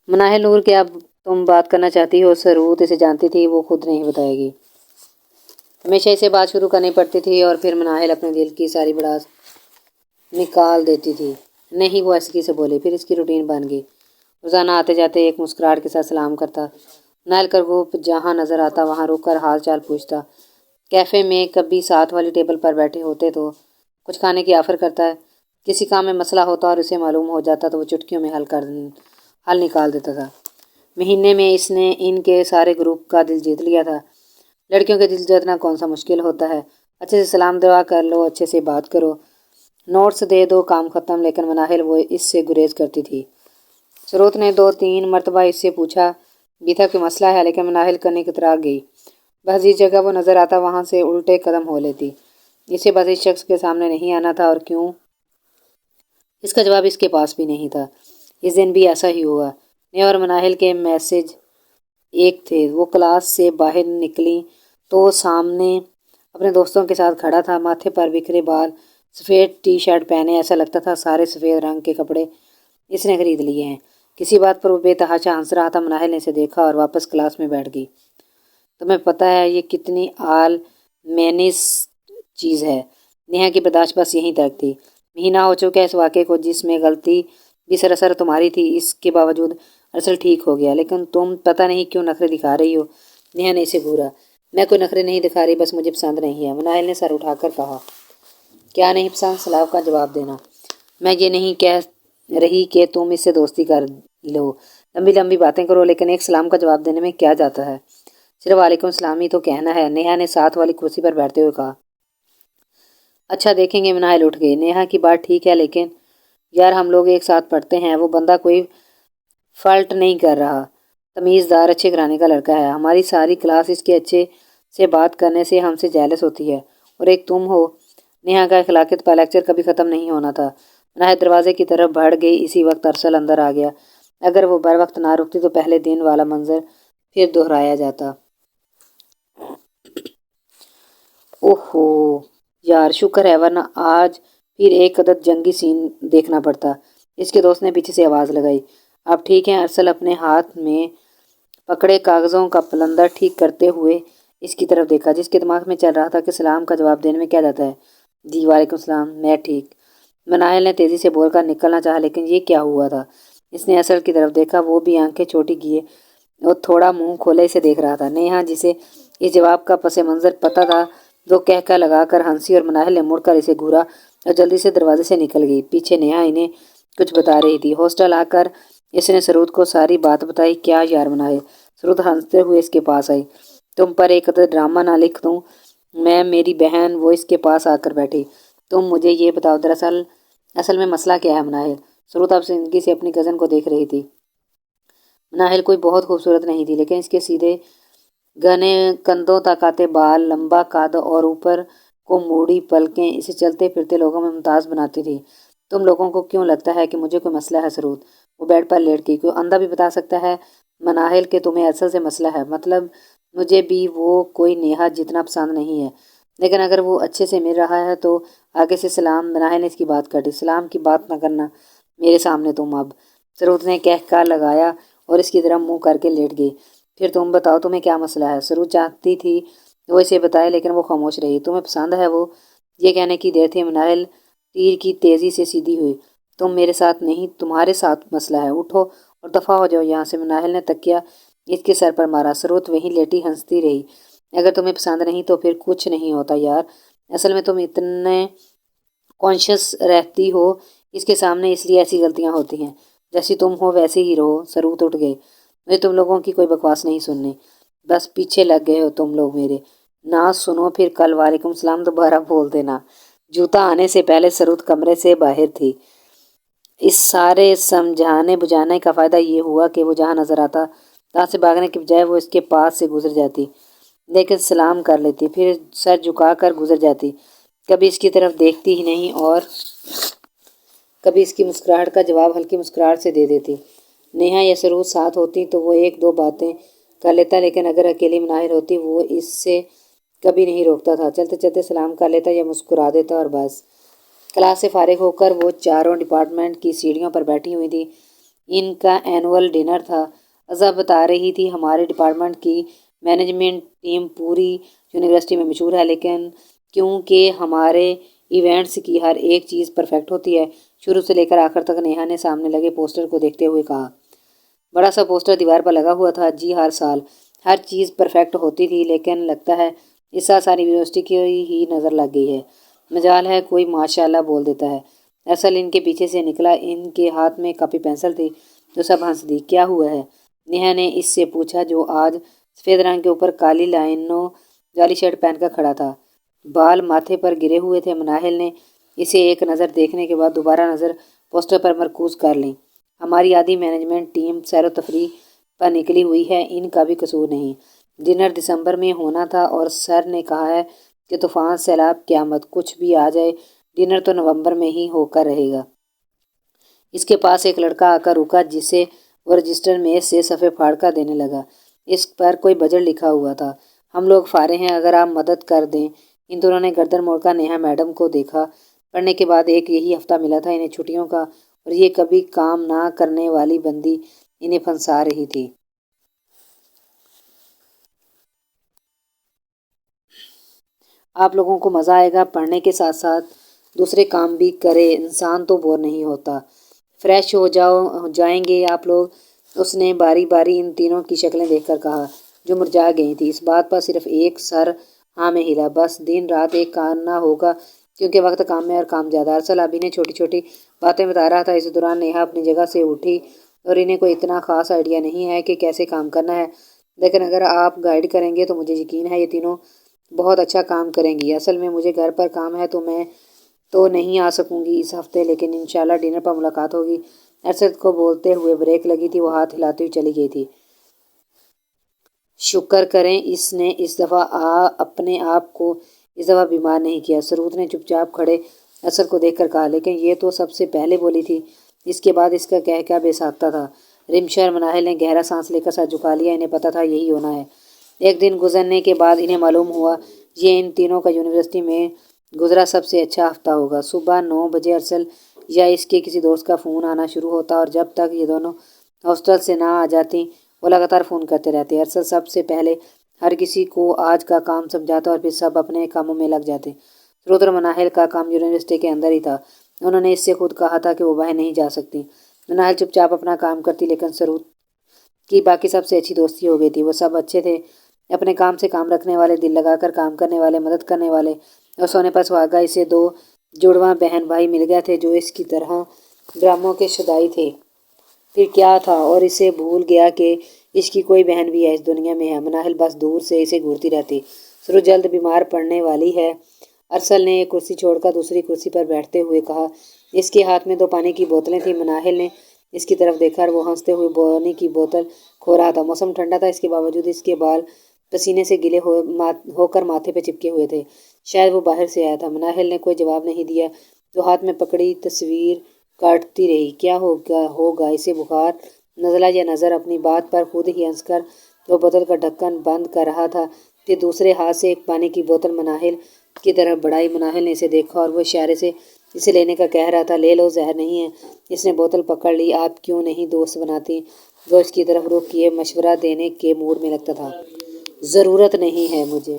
مناہل نور کیا تم بات کرنا چاہتی ہو؟ سرود اسے جانتی تھی، وہ خود نہیں بتائے گی۔ ہمیشہ اسے بات شروع کرنی پڑتی تھی اور پھر مناہل اپنے دل کی ساری بڑاس نکال دیتی تھی۔ نہیں، وہ ایسکی سے بولی، پھر اس کی روٹین بن گئی۔ روزانہ آتے جاتے ایک مسکراہٹ کے ساتھ سلام کرتا۔ مناہل کا گروپ جہاں نظر آتا وہاں رک کر حال چال پوچھتا۔ کیفے میں کبھی ساتھ والی ٹیبل پر بیٹھے ہوتے تو کچھ کھانے کی آفر کرتا ہے۔ کسی کام میں مسئلہ ہوتا اور اسے معلوم ہو جاتا تو وہ چٹکیوں میں حل نکال دیتا تھا۔ مہینے میں اس نے ان کے سارے گروپ کا دل جیت لیا تھا۔ لڑکیوں کے دل جیتنا کون سا مشکل ہوتا ہے؟ اچھے سے سلام دعا کر لو، اچھے سے بات کرو، نوٹس دے دو، کام ختم۔ لیکن مناہل وہ اس سے گریز کرتی تھی۔ سروت نے 2-3 مرتبہ اس سے پوچھا بھی تھا کہ مسئلہ ہے، لیکن مناہل کرنے کی طرح گئی۔ بس جس جگہ وہ نظر آتا وہاں سے الٹے قدم ہو لیتی۔ اسے بس اس شخص کے سامنے نہیں آنا تھا، اور کیوں؟ اس کا جواب اس کے پاس بھی نہیں تھا۔ اس دن بھی ایسا ہی ہوا۔ نیہا اور مناہل کے میسج ایک تھے۔ وہ کلاس سے باہر نکلی تو سامنے اپنے دوستوں کے ساتھ کھڑا تھا، ماتھے پر بکھرے بال، سفید ٹی شرٹ پہنے۔ ایسا لگتا تھا سارے سفید رنگ کے کپڑے اس نے خرید لیے ہیں۔ کسی بات پر وہ بے تحاشا ہنس رہا تھا۔ مناہل نے اسے دیکھا اور واپس کلاس میں بیٹھ گئی۔ تمہیں پتہ ہے یہ کتنی آل مینس چیز ہے؟ نیہا کی برداشت بس یہیں تک تھی۔ مہینہ ہو چکا اس واقعے کو، جس میں غلطی بھی سراسر تمہاری تھی۔ اس کے باوجود ارسل ٹھیک ہو گیا، لیکن تم پتہ نہیں کیوں نخرے دکھا رہی ہو۔ نیہا نے اسے گھورا۔ میں کوئی نخرے نہیں دکھا رہی، بس مجھے پسند نہیں ہے، مناہل نے سر اٹھا کر کہا۔ کیا نہیں پسند؟ سوال کا جواب دینا۔ میں یہ نہیں کہہ رہی کہ تم اس سے دوستی کر لو، لمبی لمبی باتیں کرو، لیکن ایک سلام کا جواب دینے میں کیا جاتا ہے؟ صرف وعلیکم السلام ہی تو کہنا ہے، نیہا نے ساتھ والی کرسی پر بیٹھتے ہوئے کہا۔ اچھا دیکھیں گے۔ مناہل اٹھ گئی۔ نیہا کی بات ٹھیک ہے، لیکن یار ہم لوگ ایک ساتھ پڑھتے ہیں۔ وہ بندہ کوئی فلرٹ نہیں کر رہا، تمیز دار اچھے گھرانے کا لڑکا ہے۔ ہماری ساری کلاس اس کے اچھے سے بات کرنے سے ہم سے جیلس ہوتی ہے، اور ایک تم ہو۔ نیہا کا اخلاقیات کا لیکچر کبھی ختم نہیں ہونا تھا۔ مناہل دروازے کی طرف بڑھ گئی۔ اسی وقت ارسل اندر آ گیا۔ اگر وہ بر وقت نہ رکتی تو پہلے دن والا منظر پھر دہرایا جاتا۔ اوہو یار، شکر ہے، ورنہ آج پھر ایک عدد جنگی سین دیکھنا پڑتا۔ اس کے دوست نے پیچھے سے آواز لگائی۔ آپ ٹھیک ہیں؟ ارسل اپنے ہاتھ میں پکڑے کاغذوں کا پلندر ٹھیک کرتے ہوئے اس کی طرف دیکھا، جس کے دماغ میں چل رہا تھا کہ سلام کا جواب دینے میں کیا جاتا ہے۔ جی وعلیکم السلام، میں ٹھیک۔ مناہل نے تیزی سے بول کر نکلنا چاہا، لیکن یہ کیا ہوا تھا؟ اس نے ارسل کی طرف دیکھا۔ وہ بھی آنکھیں چھوٹی کیے اور تھوڑا منہ کھولے اسے دیکھ رہا تھا۔ نیہا جسے اس جواب کا پس منظر پتہ تھا، وہ کہہ لگا کر ہنسی، اور مناہل نے مڑ کر اسے گھورا اور جلدی سے دروازے سے نکل گئی۔ پیچھے نیہا انہیں کچھ بتا رہی تھی۔ ہاسٹل آ کر اس نے سرود کو ساری بات بتائی۔ کیا یار مناہل؟ سرود ہنستے ہوئے اس کے پاس آئی۔ تم پر ایک عدد ڈرامہ نہ لکھ دوں میں میری بہن؟ وہ اس کے پاس آ کر بیٹھی۔ تم مجھے یہ بتاؤ اصل میں مسئلہ کیا ہے مناہل؟ سرود اب زندگی سے اپنی کزن کو دیکھ رہی تھی۔ مناہل کوئی بہت خوبصورت نہیں تھی، لیکن اس کے سیدھے گھنے کندھوں تک آتے بال، لمبا قد اور اوپر کو موڑی پلکیں اسے چلتے پھرتے لوگوں میں ممتاز بناتی تھی۔ تم لوگوں کو کیوں لگتا ہے کہ مجھے کوئی مسئلہ ہے سرود؟ وہ بیڈ پر لیٹ گئی۔ کوئی اندھا بھی بتا سکتا ہے مناہل کہ تمہیں ارسل سے مسئلہ ہے؟ مطلب مجھے بھی وہ کوئی نیہا جتنا پسند نہیں ہے، لیکن اگر وہ اچھے سے مل رہا ہے تو آگے سے سلام۔ مناہل نے اس کی بات کاٹی۔ سلام کی بات نہ کرنا میرے سامنے تم اب۔ سرود نے کہا لگایا اور اس کی طرف منہ کر کے لیٹ گئی۔ پھر تم بتاؤ تمہیں کیا مسئلہ ہے؟ سرود چاہتی تھی وہ اسے بتائے، لیکن وہ خاموش رہی۔ تمہیں پسند ہے وہ؟ یہ کہنے کی دیر تھی مناہل تیر کی تیزی سے سیدھی ہوئی۔ تم میرے ساتھ نہیں، تمہارے ساتھ مسئلہ ہے۔ اٹھو اور دفعہ ہو جاؤ یہاں سے۔ مناہل نے تکیہ اس کے سر پر مارا۔ سرود وہیں لیٹی ہنستی رہی۔ اگر تمہیں پسند نہیں تو پھر کچھ نہیں ہوتا یار۔ اصل میں تم اتنے کانشیس رہتی ہو اس کے سامنے، اس لیے ایسی غلطیاں ہوتی ہیں۔ جیسی تم ہو ویسے ہی رہو۔ سرود اٹھ گئے۔ مجھے تم لوگوں کی کوئی بکواس نہیں سننی، بس پیچھے لگ گئے ہو تم لوگ میرے۔ نہ سنو پھر کل وعلیکم السلام دوبارہ بول دینا۔ جوتا آنے سے پہلے سرود کمرے سے باہر تھی۔ اس سارے سمجھانے بجھانے کا فائدہ یہ ہوا کہ وہ جہاں نظر آتا وہاں سے بھاگنے کی بجائے وہ اس کے پاس سے گزر جاتی، لیکن سلام کر لیتی، پھر سر جھکا کر گزر جاتی، کبھی اس کی طرف دیکھتی ہی نہیں، اور کبھی اس کی مسکراہٹ کا جواب ہلکی مسکراہٹ سے دے دیتی۔ نیہا یا سرود ساتھ ہوتی تو وہ ایک دو باتیں کر لیتا، لیکن اگر اکیلی مناہل ہوتی وہ اس سے کبھی نہیں روکتا تھا۔ چلتے چلتے سلام کر لیتا یا مسکرا دیتا اور بس۔ کلاس سے فارغ ہو کر وہ چاروں ڈپارٹمنٹ کی سیڑھیوں پر بیٹھی ہوئی تھی۔ ان کا اینول ڈنر تھا۔ ازا بتا رہی تھی ہمارے ڈپارٹمنٹ کی مینجمنٹ ٹیم پوری یونیورسٹی میں مشہور ہے، لیکن کیونکہ ہمارے ایونٹس کی ہر ایک چیز پرفیکٹ ہوتی ہے۔ شروع سے لے کر آخر تک، نیہا نے سامنے لگے پوسٹر کو دیکھتے ہوئے کہا۔ بڑا سا پوسٹر دیوار پر لگا ہوا تھا۔ جی ہر سال ہر چیز پرفیکٹ ہوتی تھی، لیکن لگتا ہے اس سال ساری یونیورسٹی کی ہی نظر لگ گئی ہے۔ مجال ہے کوئی ماشاء اللہ بول دیتا ہے۔ اصل ان کے پیچھے سے نکلا۔ ان کے ہاتھ میں کاپی پینسل تھی تو سب ہنس دی۔ کیا ہوا ہے؟ نیہا نے اس سے پوچھا جو آج سفید رنگ کے اوپر کالی لائنوں والی شرٹ پہن کر کھڑا تھا۔ بال ماتھے پر گرے ہوئے تھے۔ مناہل نے اسے ایک نظر دیکھنے کے بعد دوبارہ نظر پوسٹر پر مرکوز کر لی۔ ہماری آدھی مینجمنٹ ٹیم سیر و تفریح پر نکلی ہوئی ہے، ان کا بھی قصور نہیں۔ ڈنر دسمبر میں ہونا تھا اور سر نے کہا ہے کہ طوفان، سیلاب، قیامت کچھ بھی آ جائے، ڈنر تو نومبر میں ہی ہو کر رہے گا۔ اس کے پاس ایک لڑکا آ کر رکا جسے وہ رجسٹر میز سے صفحے پھاڑ کر دینے لگا۔ اس پر کوئی بجٹ لکھا ہوا تھا۔ ہم لوگ فارغ ہیں، اگر آپ مدد کر دیں۔ ان دونوں نے گردن موڑ کر نیہا میڈم کو دیکھا۔ پڑھنے کے بعد ایک یہی ہفتہ ملا تھا انہیں چھٹیوں کا، اور یہ کبھی کام نہ کرنے والی بندی انہیں پھنسا رہی تھی۔ آپ لوگوں کو مزہ آئے گا، پڑھنے کے ساتھ ساتھ دوسرے کام بھی کرے، انسان تو بور نہیں ہوتا۔ فریش ہو جائیں گے آپ لوگ، اس نے باری باری ان تینوں کی شکلیں دیکھ کر کہا جو مرجھا گئی تھی۔ اس بات پر صرف ایک سر ہاں میں ہلا۔ بس دن رات ایک کرنا ہوگا کیونکہ وقت کام میں اور کام زیادہ۔ ارسل اب انہیں چھوٹی چھوٹی باتیں بتا رہا تھا۔ اس دوران نیہا اپنی جگہ سے اٹھی اور انہیں کوئی اتنا خاص آئیڈیا نہیں ہے کہ کیسے کام کرنا ہے، لیکن اگر آپ گائیڈ کریں گے تو مجھے یقین ہے یہ تینوں بہت اچھا کام کریں گی۔ اصل میں مجھے گھر پر کام ہے تو میں تو نہیں آ سکوں گی اس ہفتے، لیکن انشاءاللہ ڈنر پر ملاقات ہوگی۔ ارشد کو بولتے ہوئے بریک لگی تھی، وہ ہاتھ ہلاتی ہوئی چلی گئی تھی۔ شکر کریں اس نے اس دفعہ اپنے آپ کو اس دفعہ بیمار نہیں کیا، سرود نے چپ چاپ کھڑے ارشد کو دیکھ کر کہا، لیکن یہ تو سب سے پہلے بولی تھی۔ اس کے بعد اس کا کہہ بے ساختہ تھا۔ رمشر مناہل نے گہرا سانس لے کر سر جھکا لیا۔ انہیں پتہ تھا یہی ہونا ہے۔ ایک دن گزرنے کے بعد انہیں معلوم ہوا یہ ان تینوں کا یونیورسٹی میں گزرا سب سے اچھا ہفتہ ہوگا۔ صبح 9 بجے ارسل یا اس کے کسی دوست کا فون آنا شروع ہوتا اور جب تک یہ دونوں ہاسٹل سے نہ آ جاتی وہ لگاتار فون کرتے رہتے۔ ارسل سب سے پہلے ہر کسی کو آج کا کام سمجھاتا اور پھر سب اپنے کاموں میں لگ جاتے۔ سرود اور مناہل کا کام یونیورسٹی کے اندر ہی تھا۔ انہوں نے اس سے خود کہا تھا کہ وہ باہر نہیں جا سکتی۔ مناہل چپ چاپ اپنا کام کرتی، لیکن سرود کی باقی سب سے اچھی دوستی ہو گئی تھی۔ وہ سب اچھے تھے، اپنے کام سے کام رکھنے والے، دل لگا کر کام کرنے والے، مدد کرنے والے، اور سونے پر سہاگا۔ اسے 2 جڑواں بہن بھائی مل گئے تھے جو اس کی طرح ڈراموں کے شدائی تھے۔ پھر کیا تھا، اور اسے بھول گیا کہ اس کی کوئی بہن بھی ہے اس دنیا میں ہے۔ مناہل بس دور سے اسے گھورتی رہتی۔ سرود جلد بیمار پڑنے والی ہے، ارسل نے ایک کرسی چھوڑ کر دوسری کرسی پر بیٹھتے ہوئے کہا۔ اس کے ہاتھ میں 2 پانی کی بوتلیں تھیں۔ مناہل نے اس کی طرف دیکھا اور وہ ہنستے ہوئے پانی کی بوتل کھو رہا تھا۔ موسم ٹھنڈا تھا، اس کے باوجود اس کے بال پسینے سے گیلے ہو کر ماتھے پہ چپکے ہوئے تھے۔ شاید وہ باہر سے آیا تھا۔ مناہل نے کوئی جواب نہیں دیا، جو ہاتھ میں پکڑی تصویر کاٹتی رہی۔ کیا ہوگا اسے بخار، نزلہ یا نظر؟ اپنی بات پر خود ہی ہنس کر وہ بوتل کا ڈھکن بند کر رہا تھا۔ پھر دوسرے ہاتھ سے ایک پانی کی بوتل مناہل کی طرف بڑھائی۔ مناہل نے اسے دیکھا اور وہ اشارے سے اسے لینے کا کہہ رہا تھا۔ لے لو، زہر نہیں ہے۔ اس نے بوتل پکڑ لی۔ آپ کیوں نہیں دوست بناتی؟ وہ اس کی طرف رخ کیے مشورہ دینے کے موڈ میں لگتا تھا۔ ضرورت نہیں ہے مجھے۔